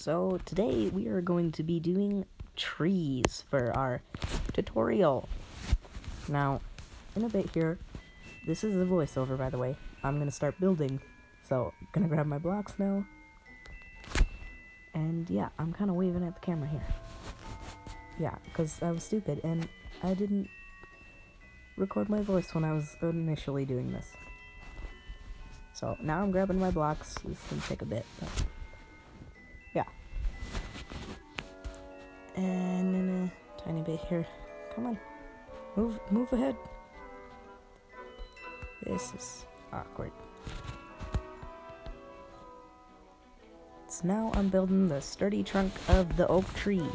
So today we are going to be doing trees for our tutorial. Now, in a bit here, this is a voiceover by the way, I'm going to start building. So, I'm going to grab my blocks now. And yeah, I'm kind of waving at the camera here. Yeah, because I was stupid and I didn't record my voice when I was initially doing this. So, now I'm grabbing my blocks. This is going to take a bit, but yeah. And in a tiny bit here. Come on. Move ahead. This is awkward. So now I'm building the sturdy trunk of the oak tree.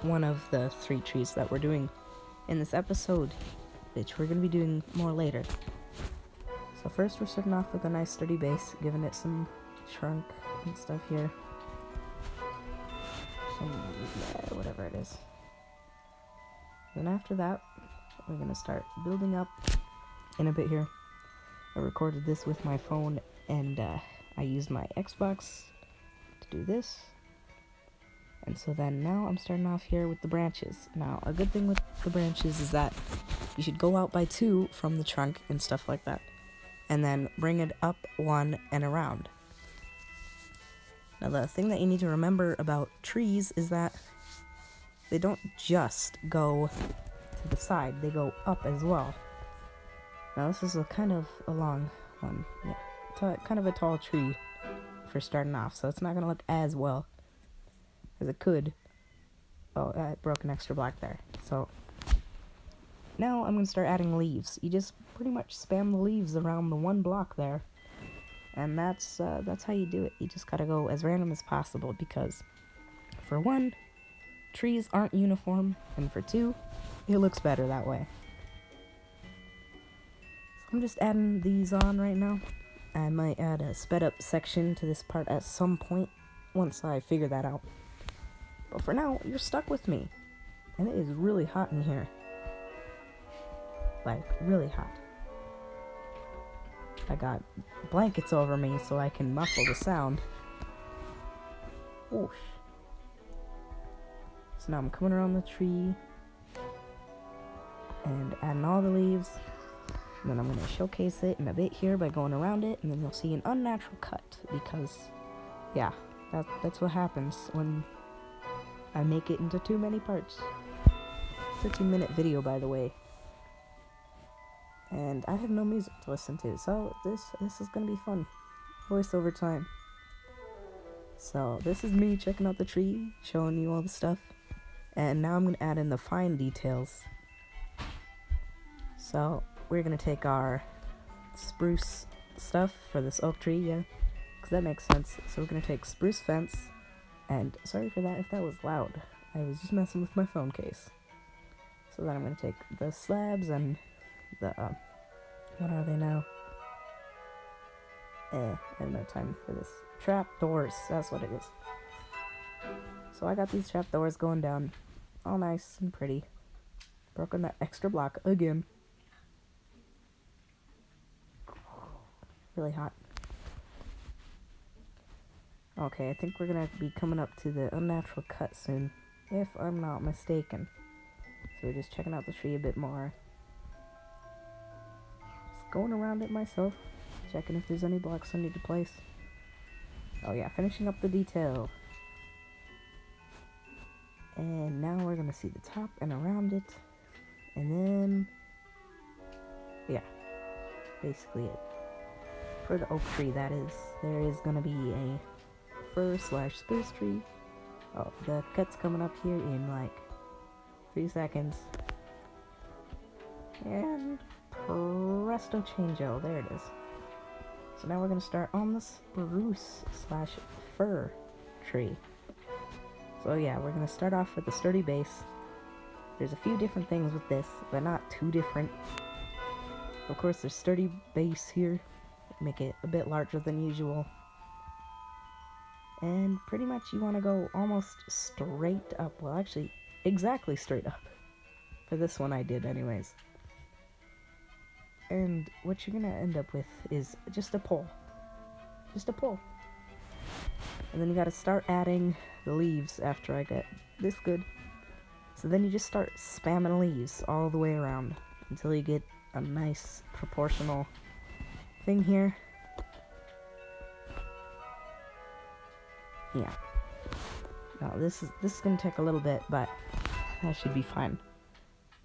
One of the 3 trees that we're doing in this episode, which we're going to be doing more later. So first we're starting off with a nice sturdy base, giving it some trunk and stuff here. Whatever it is. Then after that, we're going to start building up in a bit here. I recorded this with my phone and I used my Xbox to do this. And so then now I'm starting off here with the branches. Now, a good thing with the branches is that you should go out by 2 from the trunk and stuff like that. And then bring it up 1 and around. Now, the thing that you need to remember about trees is that they don't just go to the side, they go up as well. Now, this is a kind of a long one. Yeah, kind of a tall tree for starting off, so it's not going to look as well as it could. Oh, I broke an extra block there. So, now I'm going to start adding leaves. You just pretty much spam the leaves around the 1 block there. And that's how you do it. You just gotta go as random as possible because, for 1, trees aren't uniform, and for 2, it looks better that way. So I'm just adding these on right now. I might add a sped up section to this part at some point once I figure that out. But for now, you're stuck with me. And it is really hot in here. Like, really hot. I got blankets over me so I can muffle the sound. Whoosh. So now I'm coming around the tree and adding all the leaves. And then I'm going to showcase it in a bit here by going around it, and then you'll see an unnatural cut because, yeah, that's what happens when I make it into too many parts. 13-minute video, by the way. And I have no music to listen to, so this is gonna be fun. Voiceover time. So this is me checking out the tree, showing you all the stuff, and now I'm gonna add in the fine details. So we're gonna take our spruce stuff for this oak tree, yeah, because that makes sense. So we're gonna take spruce fence, and sorry for that if that was loud. I was just messing with my phone case. So then I'm gonna take the slabs and the, what are they now? I have no time for this. Trap doors, that's what it is. So I got these trap doors going down, all nice and pretty. Broken that extra block again. Really hot. Okay, I think we're gonna be coming up to the unnatural cut soon, if I'm not mistaken. So we're just checking out the tree a bit more. Going around it myself, checking if there's any blocks I need to place. Oh yeah, finishing up the detail. And now we're gonna see the top and around it. And then, yeah, basically it. For the oak tree, that is, there is gonna be a fir/spruce tree. Oh, the cut's coming up here in like 3 seconds. And presto changeo, there it is. So now we're going to start on the spruce/fir tree. So yeah, we're going to start off with a sturdy base. There's a few different things with this, but not too different. Of course, there's sturdy base here, make it a bit larger than usual. And pretty much you want to go almost straight up. Well, actually, exactly straight up. For this one I did anyways. And what you're gonna end up with is just a pole. Just a pole. And then you gotta start adding the leaves after I get this good. So then you just start spamming leaves all the way around until you get a nice proportional thing here. Yeah. Now this is gonna take a little bit, but that should be fine.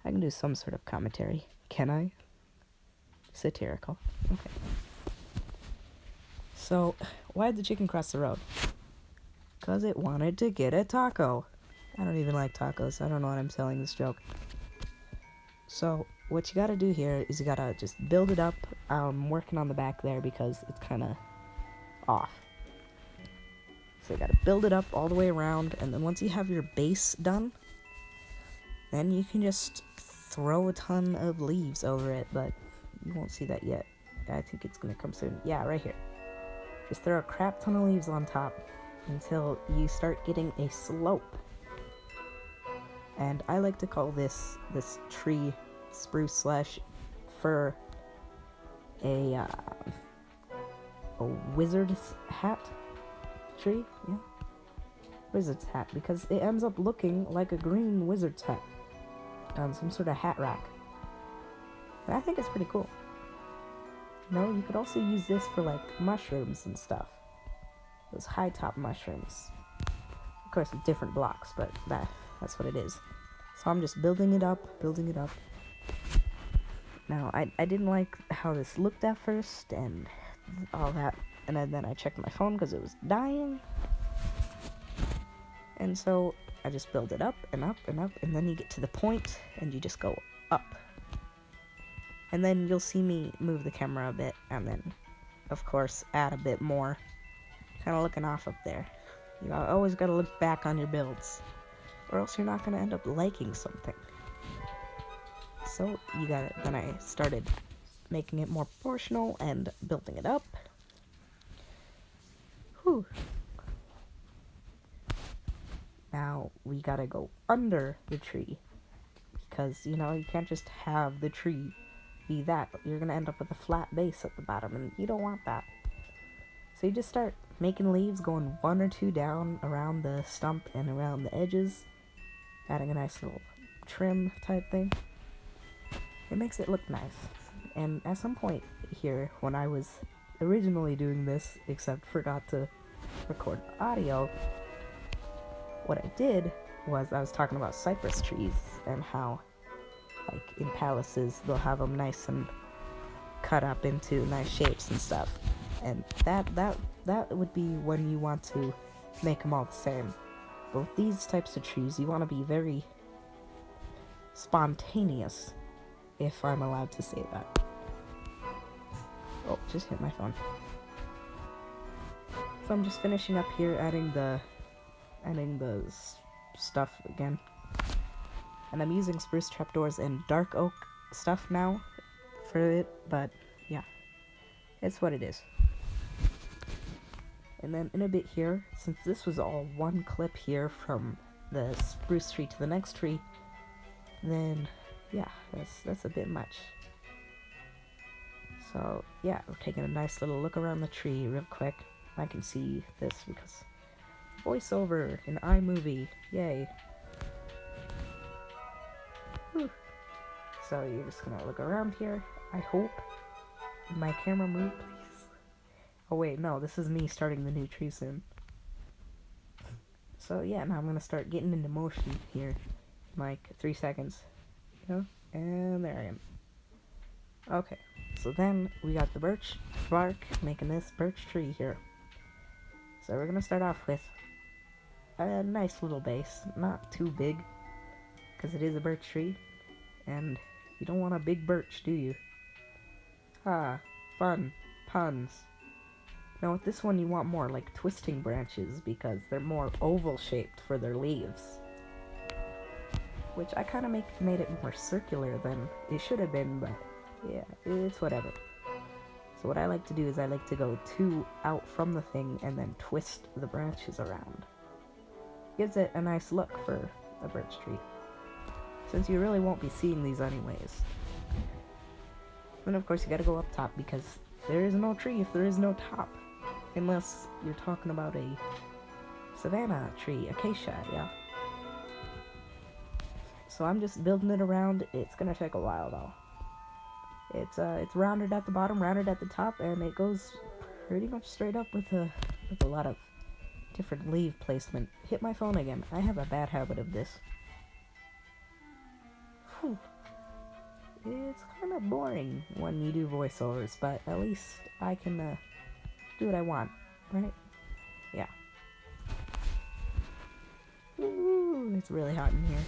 I can do some sort of commentary. Can I? Satirical. Okay. So, why'd the chicken cross the road? 'Cause it wanted to get a taco. I don't even like tacos. I don't know what I'm telling this joke. So, what you gotta do here is you gotta just build it up. I'm working on the back there because it's kinda off. So you gotta build it up all the way around, and then once you have your base done, then you can just throw a ton of leaves over it, but you won't see that yet. I think it's gonna come soon. Yeah, right here. Just throw a crap ton of leaves on top until you start getting a slope. And I like to call this tree, spruce slash fir, a wizard's hat tree, yeah, wizard's hat, because it ends up looking like a green wizard's hat on some sort of hat rack. And I think it's pretty cool. You know, you could also use this for like mushrooms and stuff. Those high top mushrooms. Of course, with different blocks, but that's what it is. So I'm just building it up. Now, I didn't like how this looked at first and all that. And then I checked my phone because it was dying. And so I just build it up and up and up. And then you get to the point and you just go up. And then you'll see me move the camera a bit. And then, of course, add a bit more. Kind of looking off up there. You always got to look back on your builds. Or else you're not going to end up liking something. So then I started making it more proportional and building it up. Whew. Now we gotta go under the tree. Because, you can't just have the tree be that. You're gonna end up with a flat base at the bottom, and you don't want that. So you just start making leaves, going 1 or 2 down around the stump and around the edges. Adding a nice little trim type thing. It makes it look nice. And at some point here, when I was originally doing this, except forgot to record audio, what I did was I was talking about cypress trees and how, like, in palaces, they'll have them nice and cut up into nice shapes and stuff. And that would be when you want to make them all the same. But with these types of trees, you want to be very spontaneous, if I'm allowed to say that. Oh, just hit my phone. So I'm just finishing up here, adding the stuff again. And I'm using spruce trapdoors and dark oak stuff now for it, but yeah, it's what it is. And then in a bit here, since this was all one clip here from the spruce tree to the next tree, then yeah, that's a bit much. So yeah, we're taking a nice little look around the tree real quick. I can see this because voiceover in iMovie, yay. Whew. So you're just gonna look around here. I hope my camera move, please. Oh wait, no, this is me starting the new tree soon. So yeah, now I'm gonna start getting into motion here in like 3 seconds. And there I am. Okay, so then we got the birch bark making this birch tree here. So we're gonna start off with a nice little base, not too big, because it is a birch tree, and you don't want a big birch, do you? Ah, fun, puns. Now with this one you want more like twisting branches, because they're more oval shaped for their leaves. Which I kind of made it more circular than it should have been, but yeah, it's whatever. So what I like to do is I like to go 2 out from the thing and then twist the branches around. Gives it a nice look for a birch tree, since you really won't be seeing these anyways. Then of course you gotta go up top, because there is no tree if there is no top. Unless you're talking about a savanna tree, acacia, yeah. So I'm just building it around. It's gonna take a while though. It's rounded at the bottom, rounded at the top, and it goes pretty much straight up with a lot of different leaf placement. Hit my phone again. I have a bad habit of this. Whew. It's kind of boring when you do voiceovers, but at least I can do what I want, right? Yeah. Ooh, it's really hot in here.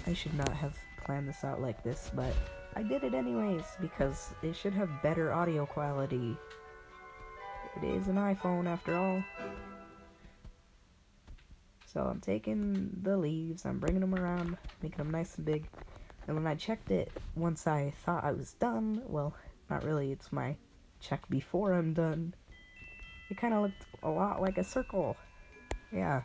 I should not have planned this out like this, but I did it anyways because it should have better audio quality. It is an iPhone after all. So I'm taking the leaves, I'm bringing them around, making them nice and big. And when I checked it, once I thought I was done, well, not really, it's my check before I'm done. It kind of looked a lot like a circle. Yeah.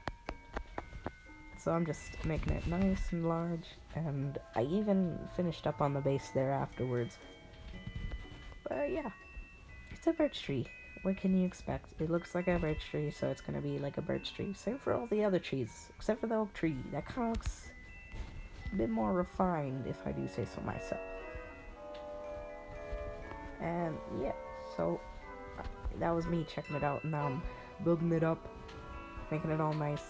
So I'm just making it nice and large, and I even finished up on the base there afterwards. But yeah, it's a birch tree. What can you expect? It looks like a birch tree, so it's gonna be like a birch tree. Same for all the other trees, except for the oak tree. That kind of looks a bit more refined, if I do say so myself. And yeah, so that was me checking it out, and now I'm building it up, making it all nice,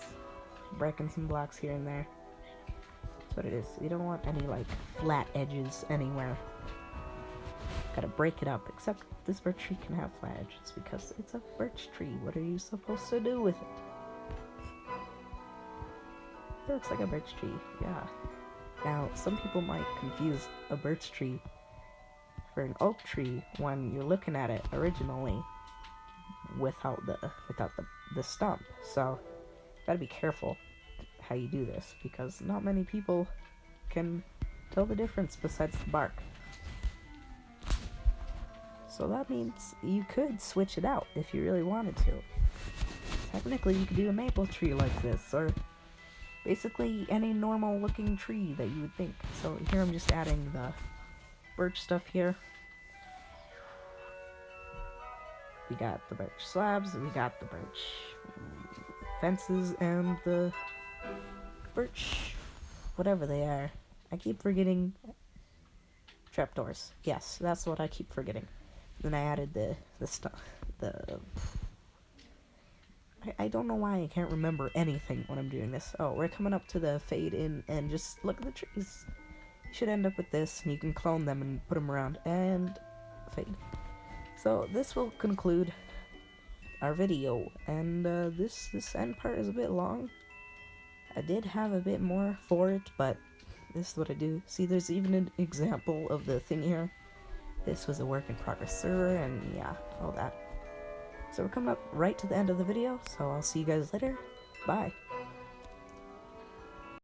breaking some blocks here and there. That's what it is. You don't want any like flat edges anywhere. Gotta break it up, except this birch tree can have flat edges because it's a birch tree. What are you supposed to do with it? It looks like a birch tree, yeah. Now, some people might confuse a birch tree for an oak tree when you're looking at it originally without the stump. So, gotta be careful how you do this because not many people can tell the difference besides the bark. So that means you could switch it out if you really wanted to. Technically, you could do a maple tree like this, or basically any normal looking tree that you would think. So here I'm just adding the birch stuff here. We got the birch slabs, we got the birch fences, and the birch whatever they are. I keep forgetting. Trapdoors. Yes, that's what I keep forgetting. Then I added the stuff. I don't know why I can't remember anything when I'm doing this. Oh, we're coming up to the fade in, and just look at the trees. You should end up with this, and you can clone them and put them around, and fade. So this will conclude our video, and this end part is a bit long. I did have a bit more for it, but this is what I do. See, there's even an example of the thing here. This was a work in progress server, and yeah, all that. So we're coming up right to the end of the video, so I'll see you guys later. Bye.